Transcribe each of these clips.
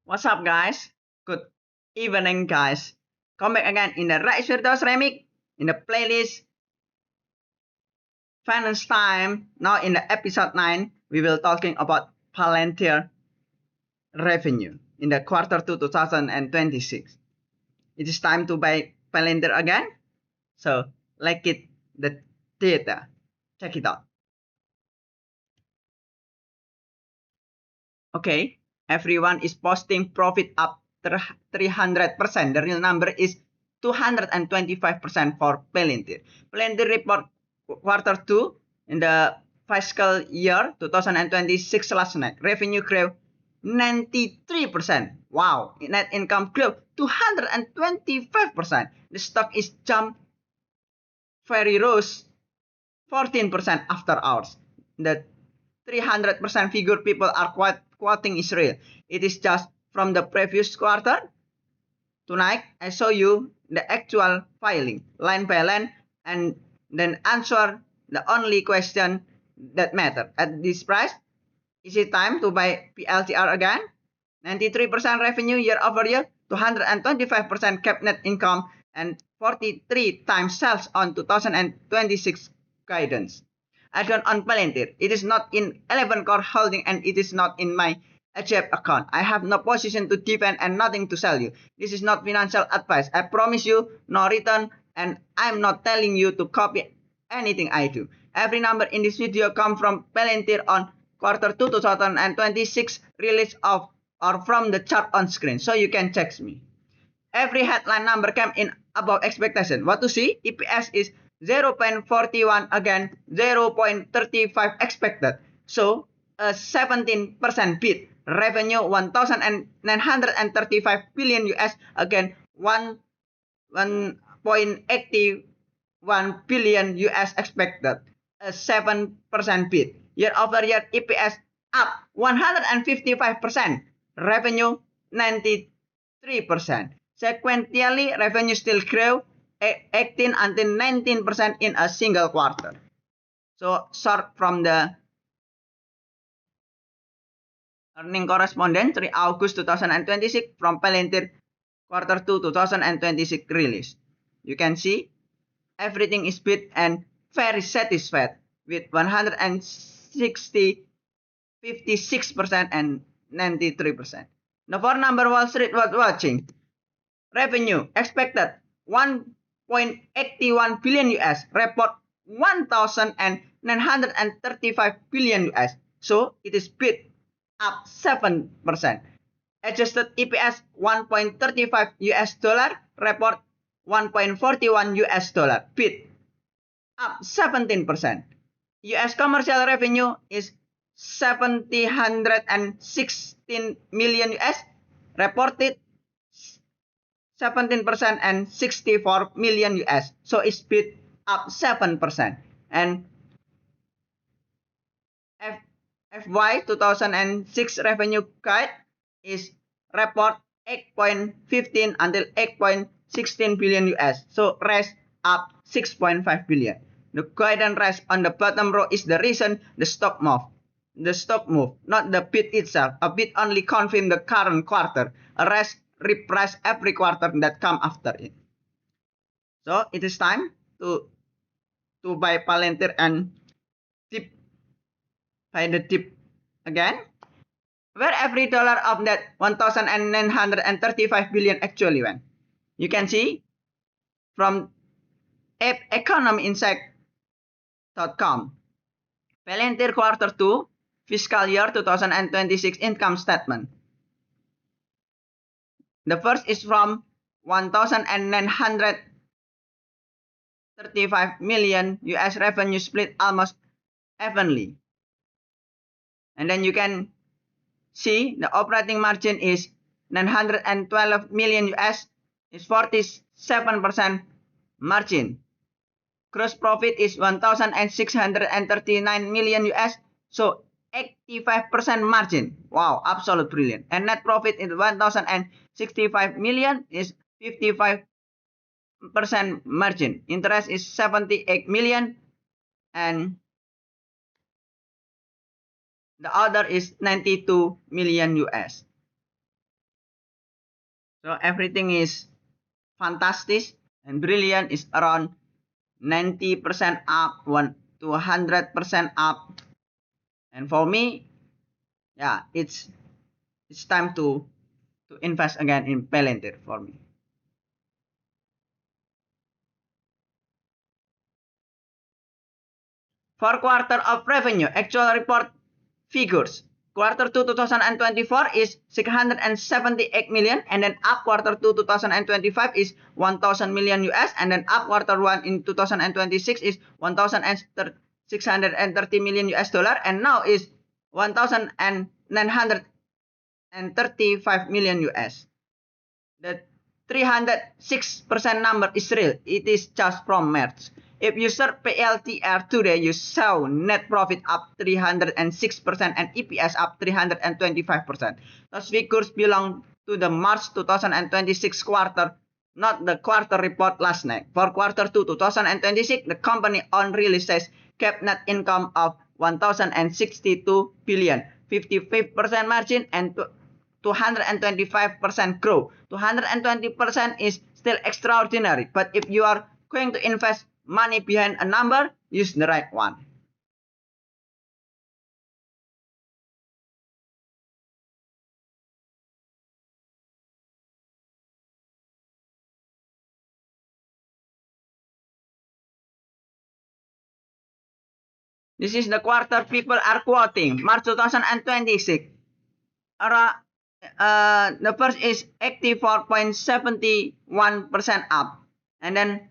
What's up, guys? Good evening, guys. Come back again in the Right Firdaus remix in the playlist Finance Time. Now in the episode 9, we will talking about Palantir revenue in the quarter 2 2026. It is time to buy Palantir again. So let's get the data. Check it out. Okay, everyone is posting profit up 300%. The real number is 225% for Palantir. Palantir report quarter 2 in the fiscal year 2026 last night. Revenue grew 93%. Wow. Net income grew 225%. The stock is jumped very rose 14% after hours. The 300% figure people are quoting is real. It is just from the previous quarter. Tonight, I show you the actual filing, line by line, and then answer the only question that matter. At this price, is it time to buy PLTR again? 93% revenue year over year, 225% cap net income, and 43 times sales on 2026 guidance. I don't own Palantir. It is not in 11 core holding and it is not in my HF account. I have no position to defend and nothing to sell you. This is not financial advice. I promise you no return and I'm not telling you to copy anything I do. Every number in this video comes from Palantir on quarter 2 2026 release of or from the chart on screen. So you can check me. Every headline number came in above expectation. What to see? EPS is 0.41 again 0.35 expected. So a 17% beat. Revenue 1,935 billion US again 1.81 billion US expected. A 7% beat. Year over year EPS up 155%. Revenue 93%. Sequentially, revenue still grew 18 until 19% in a single quarter. So, short from the earning correspondent 3 August 2026 from Palantir quarter 2 2026 release. You can see everything is beat and very satisfied with 160, 56% and 93%. Now for number Wall Street was watching. Revenue expected 1.81 billion US, report 1,935 billion US. So it is beat up 7%. Adjusted EPS 1.35 US dollar, report 1.41 US dollar, beat up 17%. US commercial revenue is 716 million US, reported 17% and 64 million US. So it's beat up 7%. And FY 2006 revenue guide is report 8.15 until 8.16 billion US. So rest up 6.5 billion. The guidance rest on the bottom row is the reason the stock move. The stock move, not the bid itself. A bid only confirm the current quarter. A rest reprice every quarter that come after it. So it is time to buy Palantir and dip by the dip again. Where every dollar of that 1,935 billion actually went. You can see from economyinsight.com. Palantir quarter 2 fiscal year 2026 income statement. The first is from 1,935 million US revenue split almost evenly. And then you can see the operating margin is 912 million US is 47% margin. Gross profit is 1,639 million US, so 85% margin. Wow, absolute brilliant. And net profit is 1,065 million is 55% margin. Interest is 78 million and the other is 92 million US. So everything is fantastic and brilliant. Is around 90% up, 100% up. And for me, yeah, it's time to invest again in Palantir for me. For quarter of revenue, actual report figures. Quarter 2 2024 is 678 million, and then up quarter 2 2025 is 1000 million US, and then up quarter 1 in 2026 is 1630 million US dollar, and now is 1935 million US. The 306% number is real. It is just from March. If you search PLTR today, you saw net profit up 306% and EPS up 325%. Those figures belong to the March 2026 quarter, not the quarter report last night. For quarter 2 2026, the company on releases kept net income of 1,062 billion, 55% margin, and 225% growth. 220% is still extraordinary, but if you are going to invest money behind a number, use the right one. This is the quarter people are quoting. March 2026. The first is 84.71% up. And then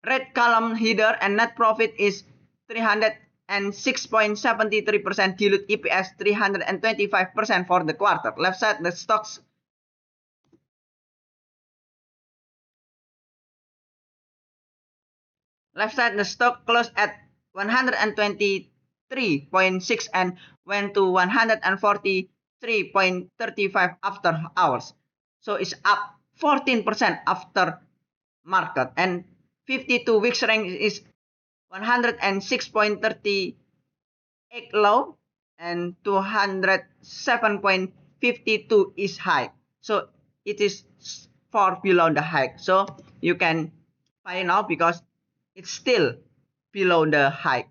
red column header and net profit is 306.73%, dilute EPS 325% for the quarter. Left side the stocks. Left side the stock closed at 123.6 and went to 143.35 after hours. So it's up 14% after market, and 52 weeks range is 106.38 low and 207.52 is high. So it is far below the high. So you can buy now because it's still below the high.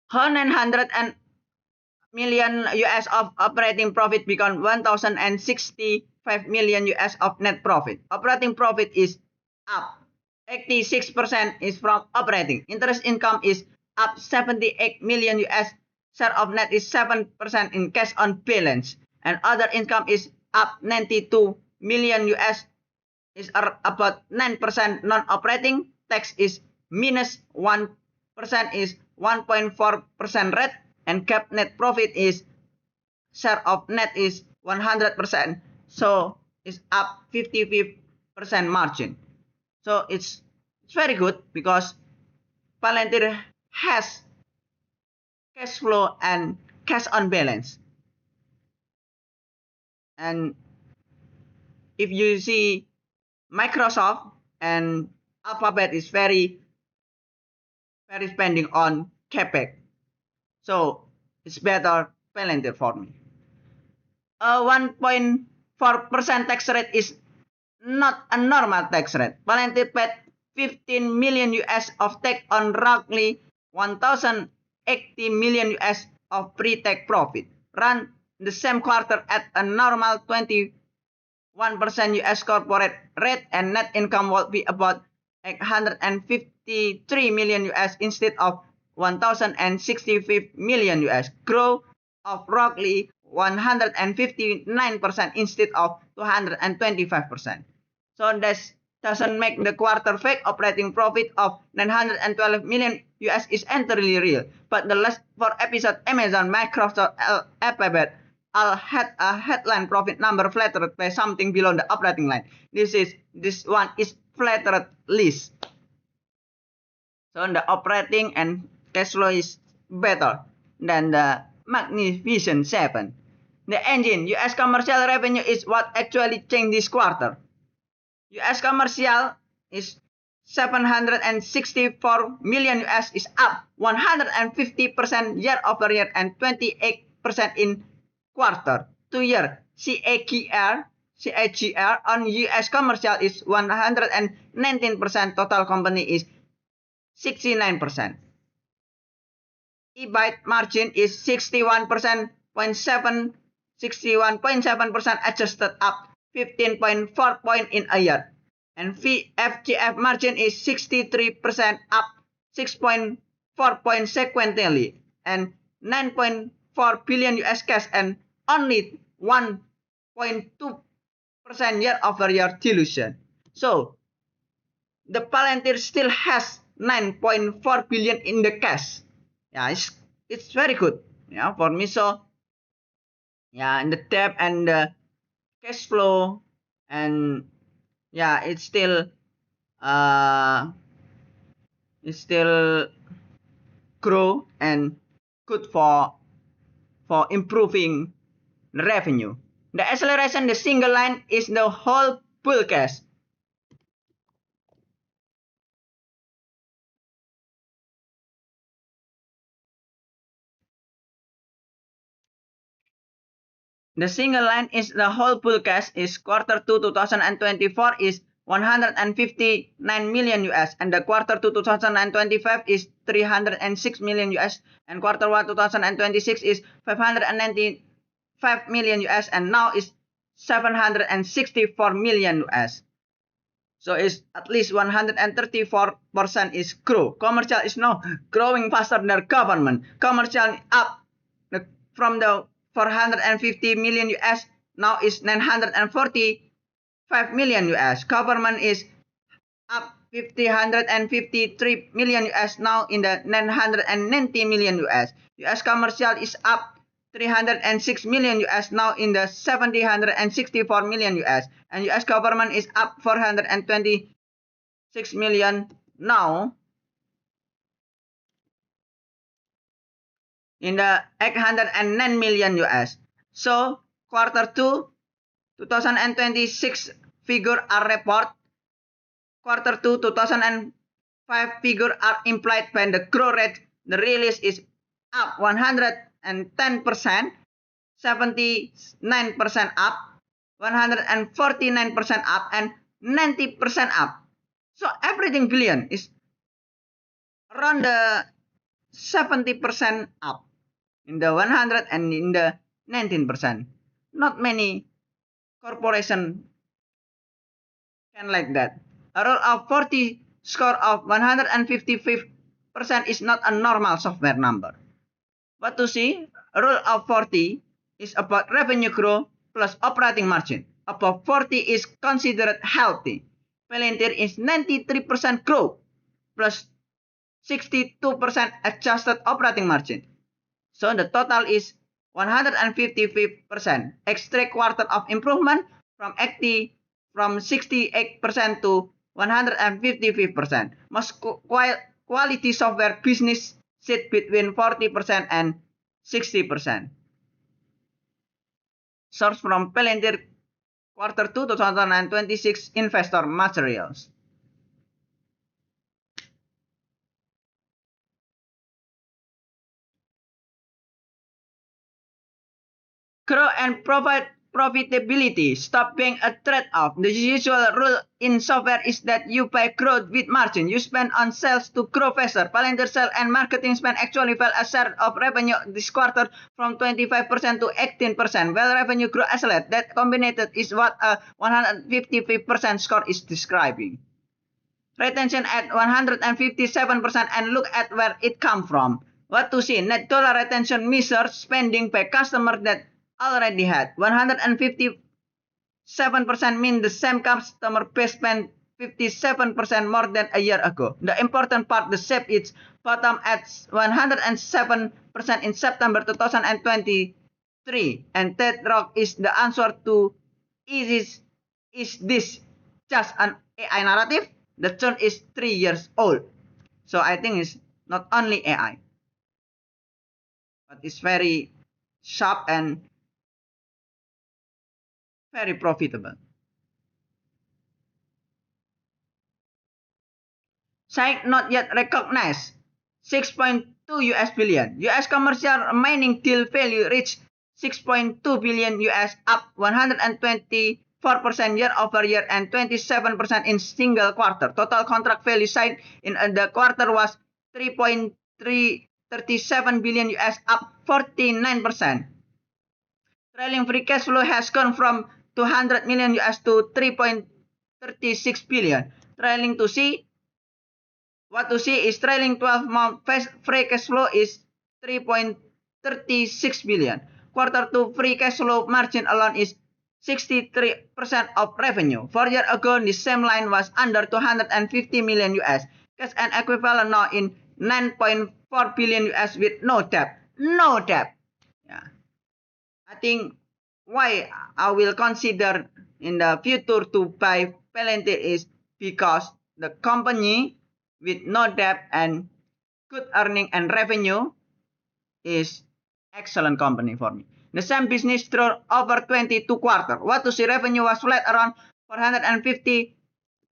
How 900 million US of operating profit become 1,065 million US of net profit. Operating profit is up. 86% is from operating. Interest income is up 78 million US. Share of net is 7% in cash on balance. And other income is up 92 million US, is about 9% non-operating. Tax is minus 1% is 1.4% rate. And GAAP net profit is share of net is 100%. So it's up 55% margin. So it's very good because Palantir has cash flow and cash on balance. And if you see Microsoft and Alphabet is very spending on CapEx. So it's better Palantir for me. 1.4% tax rate is not a normal tax rate. Palantir paid 15 million US of tax on roughly 1,080 million US of pre-tax profit. Run the same quarter at a normal 21% US corporate rate, and net income will be about 853 million US instead of 1,065 million US. Growth of roughly 159% instead of 225%. So that doesn't make the quarter fake. Operating profit of 912 million US is entirely real. But the last 4 episodes, Amazon, Microsoft, Alphabet all had a headline profit number flattered by something below the operating line. This one is flattered list. So the operating and cash flow is better than the Magnificent Seven. The engine, US commercial revenue is what actually changed this quarter. US commercial is $764 million US is up 150% year over year and 28% in quarter 2 year. CAGR on US commercial is 119%. Total company is 69%. EBIT margin is 61.7% adjusted up 15.4 point in a year. And FGF margin is 63% up 6.4 points sequentially and 9.4 billion US cash and only 1.2% year over year dilution. So the Palantir still has 9.4 billion in the cash. Yeah, it's very good. Yeah, for me. So yeah, and the debt and the cash flow and yeah, it's still grow and good for improving the revenue. The acceleration, the single line is the whole bull case. The single line is the whole bull case is quarter 2 2024 is 159 million US and the quarter 2 2025 is 306 million US and quarter 1 2026 is 595 million US and now is 764 million US. So it's at least 134% is grow. Commercial is now growing faster than government. Commercial up from the 450 million US now is 945 million US. Government is up 553 million US now in the 990 million US. US commercial is up 306 million US now in the 764 million US. And US government is up 426 million now in the 809 million US. So quarter 2 2026 figure are report. Quarter 2 2005 figure are implied when the growth rate the release is up 110%, 79% up, 149% up, and 90% up. So everything billion is around the 70% up in the 100 and in the 19%. Not many corporation can like that. A rule of 40 score of 155% is not a normal software number. What to see? Rule of 40 is about revenue growth plus operating margin. Above 40 is considered healthy. Palantir is 93% growth plus 62% adjusted operating margin. So the total is 155%. Extra quarter of improvement from 68% to 155%. Most quality software business sit between 40% and 60%. Source from Palantir quarter 2 2026 investor materials. Grow and provide profitability. Stop being a trade-off. The usual rule in software is that you buy growth with margin. You spend on sales to grow faster. Palantir sales and marketing spend actually fell a share of revenue this quarter from 25% to 18%. While revenue grew accelerate, that combined is what a 155% score is describing. Retention at 157% and look at where it come from. What to see? Net dollar retention measures spending by customer that already had 157% mean the same customer base spent 57% more than a year ago. The important part, the shape is bottom at 107% in September 2023. And that rock is the answer to is this just an AI narrative? The churn is 3 years old. So I think it's not only AI, but it's very sharp and very profitable. SAIC not yet recognized 6.2 US billion. US commercial remaining deal value reached 6.2 billion US, up 124% year over year and 27% in single quarter. Total contract value signed in the quarter was 3.337 billion US, up 49%. Trailing free cash flow has gone from 200 million US to 3.36 billion. Trailing to see, what to see is trailing 12-month free cash flow is 3.36 billion. Quarter 2 free cash flow margin alone is 63% of revenue. 4 years ago, the same line was under 250 million US. Cash and equivalent now in 9.4 billion US with no debt. No debt. Yeah. I think why I will consider in the future to buy Palantir is because the company with no debt and good earning and revenue is excellent company for me. The same business through over 22 quarters. What to see, revenue was flat around 450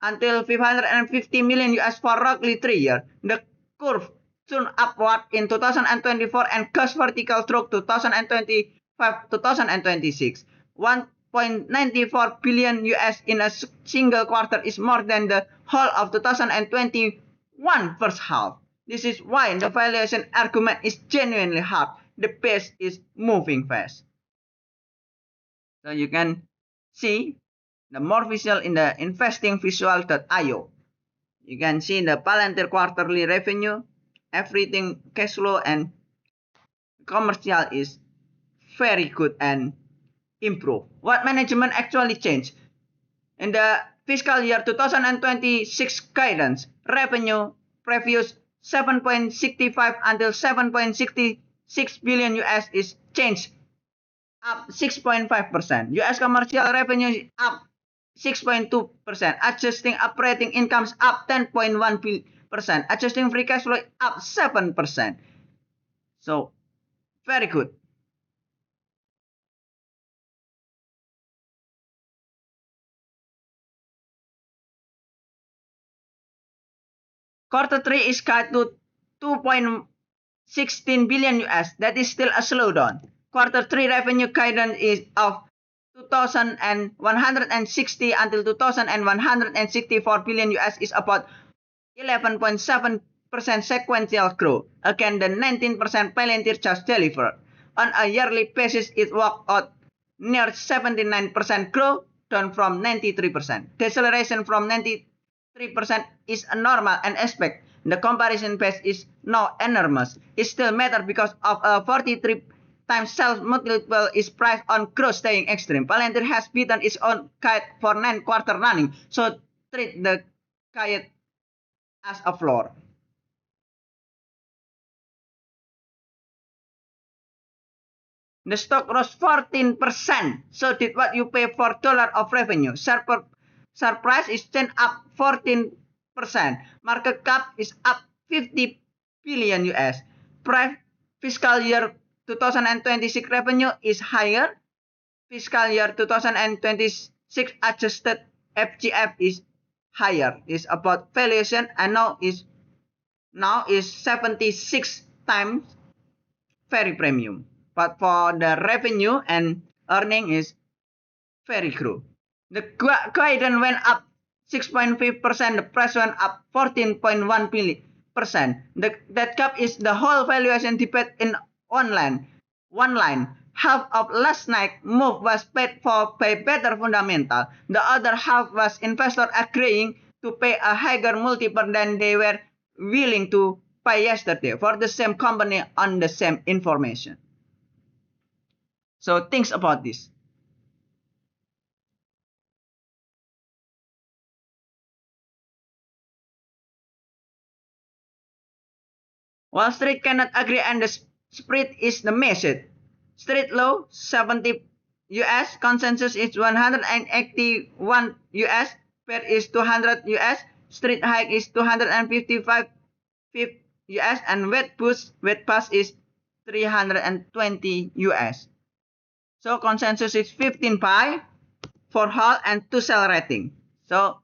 until 550 million US for roughly 3 years. The curve turned upward in 2024 and goes vertical through 2025-2026. 1.94 billion US in a single quarter is more than the whole of 2021 first half. This is why the valuation argument is genuinely hard. The pace is moving fast. So you can see the more visual in the investingvisual.io. You can see the Palantir quarterly revenue, everything cash flow and commercial is very good and improved. What management actually changed? In the fiscal year 2026 guidance, revenue previous 7.65 until 7.66 billion US is changed up 6.5%. US commercial revenue is up 6.2%. Adjusting operating incomes up 10.1%. Adjusting free cash flow up 7%. So, very good. Quarter 3 is guided to 2.16 billion US. That is still a slowdown. Quarter 3 revenue guidance is of 2,160 until 2,164 billion US is about 11.7% sequential growth. Again, the 19% Palantir just delivered. On a yearly basis, it worked out near 79% growth, down from 93%. Deceleration from 93% is a normal and expect. The comparison base is now enormous. It still matters because of a 43 times sales multiple is priced on growth staying extreme. Palantir has beaten its own guide for 9 quarters running, so treat the guide as a floor. The stock rose 14%, so did what you pay for dollar of revenue. Share price is then up 14%. Market cap is up 50 billion US. Fiscal year 2026 revenue is higher. Fiscal year 2026 adjusted FGF is higher. Is about valuation and now is 76 times very premium. But for the revenue and earning is very growth. The guidance went up 6.5%. The price went up 14.1%. That gap is the whole valuation debate in one line. Half of last night move was paid for by better fundamental. The other half was investor agreeing to pay a higher multiple than they were willing to pay yesterday for the same company on the same information. So think about this. Wall Street cannot agree and the spread is the message. Street low 70 US, consensus is 181 US, pair is 200 US, street high is 255 US, and weight pass is 320 US. So consensus is 15 buy, 4 hold, and 2 sell rating. So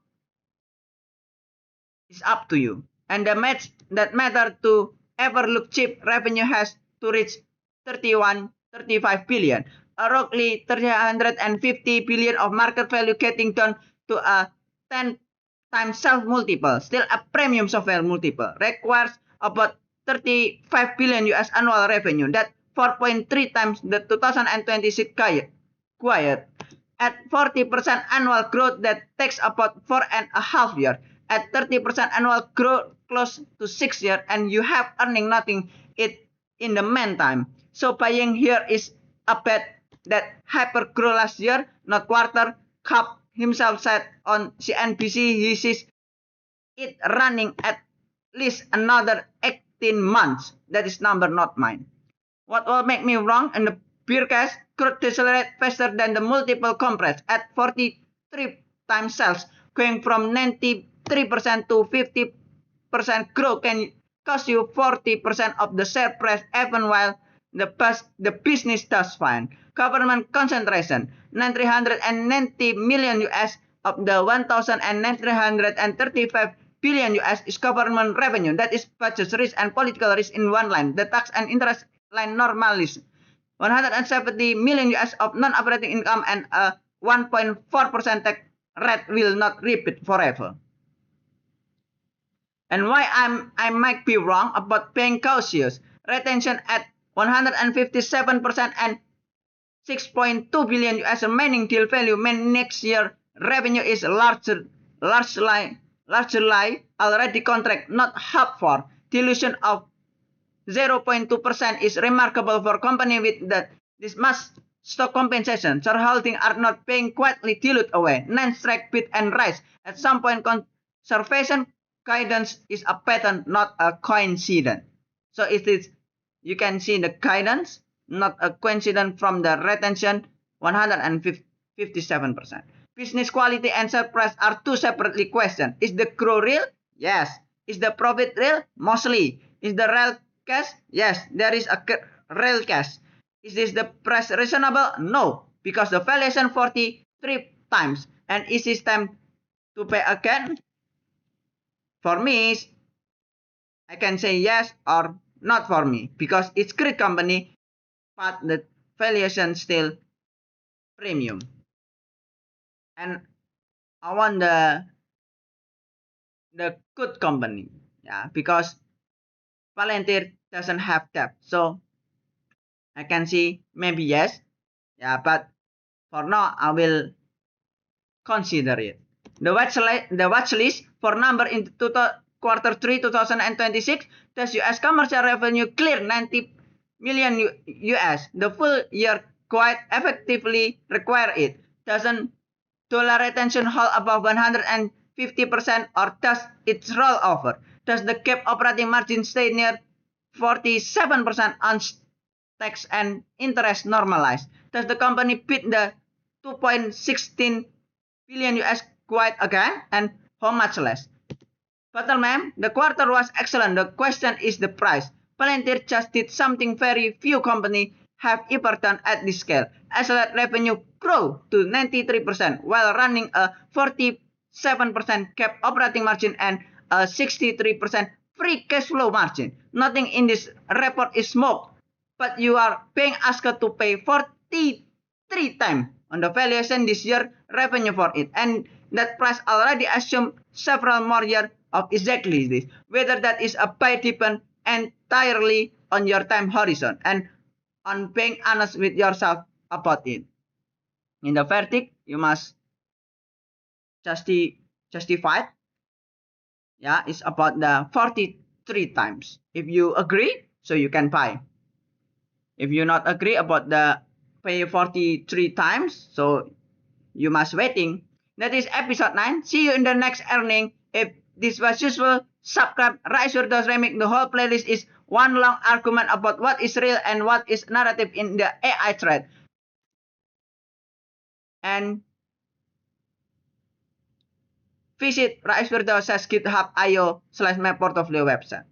it's up to you. And the match that matter to ever look cheap revenue has to reach 35 billion. A roughly 350 billion of market value getting down to a 10 times sales multiple, still a premium software multiple, requires about 35 billion US annual revenue. That 4.3 times the 2026 quiet. At 40% annual growth, that takes about 4.5 years. At 30% annual growth, close to 6 years, and you have earning nothing in the meantime. So buying here is a bet that hyper grew last year, not quarter. Kap himself said on CNBC he sees it running at least another 18 months. That is number, not mine. What will make me wrong in the beer case? Crude decelerate faster than the multiple compress at 43 times sales, going from 93% to 50% growth can cost you 40% of the share price even while the business does fine. Government concentration, 990 million US of the 1,935 billion US is government revenue. That is budget risk and political risk in one line. The tax and interest line normalism. 170 million US of non-operating income and a 1.4% tax rate will not repeat forever. And why I might be wrong about being cautious. Retention at 157% and 6.2 billion US remaining deal value mean next year revenue is largely already contract, not half for. Dilution of 0.2% is remarkable for company with this much stock compensation. Shareholding are not being quietly diluted away. 9 strike bid and rise. At some point, conservation guidance is a pattern, not a coincidence. So it is, you can see the guidance, not a coincidence from the retention, 157%. Business quality and share price are two separately questions. Is the growth real? Yes. Is the profit real? Mostly. Is the real cash? Yes, there is a real cash. Is this the price reasonable? No, because the valuation 43 times. And is it time to pay again? For me, I can say yes or not for me, because it's great company, but the valuation still premium. And I want the good company, yeah, because Palantir doesn't have debt, so I can see maybe yes, yeah, but for now I will consider it. The watch list for number in quarter 3 2026, does US commercial revenue clear 90 million US. The full year quite effectively require it. Doesn't dollar retention hold above 150% or does it roll over? Does the GAAP operating margin stay near 47% on tax and interest normalized? Does the company beat the 2.16 billion US quite again, and how much less? Bottom the quarter was excellent. The question is the price. Palantir just did something very few companies have ever done at this scale. Accelerate revenue grow to 93% while running a 47% GAAP operating margin and a 63% free cash flow margin. Nothing in this report is smoke, but you are being asked to pay 43 times on the valuation this year revenue for it, and that price already assumed several more years of exactly this. Whether that is a buy depend entirely on your time horizon and on being honest with yourself about it. In the verdict, you must justify. Yeah, it's about the 43 times. If you agree, so you can buy. If you not agree about the pay 43 times, so you must waiting. That is episode 9. See you in the next earning. If this was useful, subscribe. Rise Your Dose Remix. The whole playlist is one long argument about what is real and what is narrative in the AI thread. And visit Rais Firdaus GitHub.io/my portfolio website.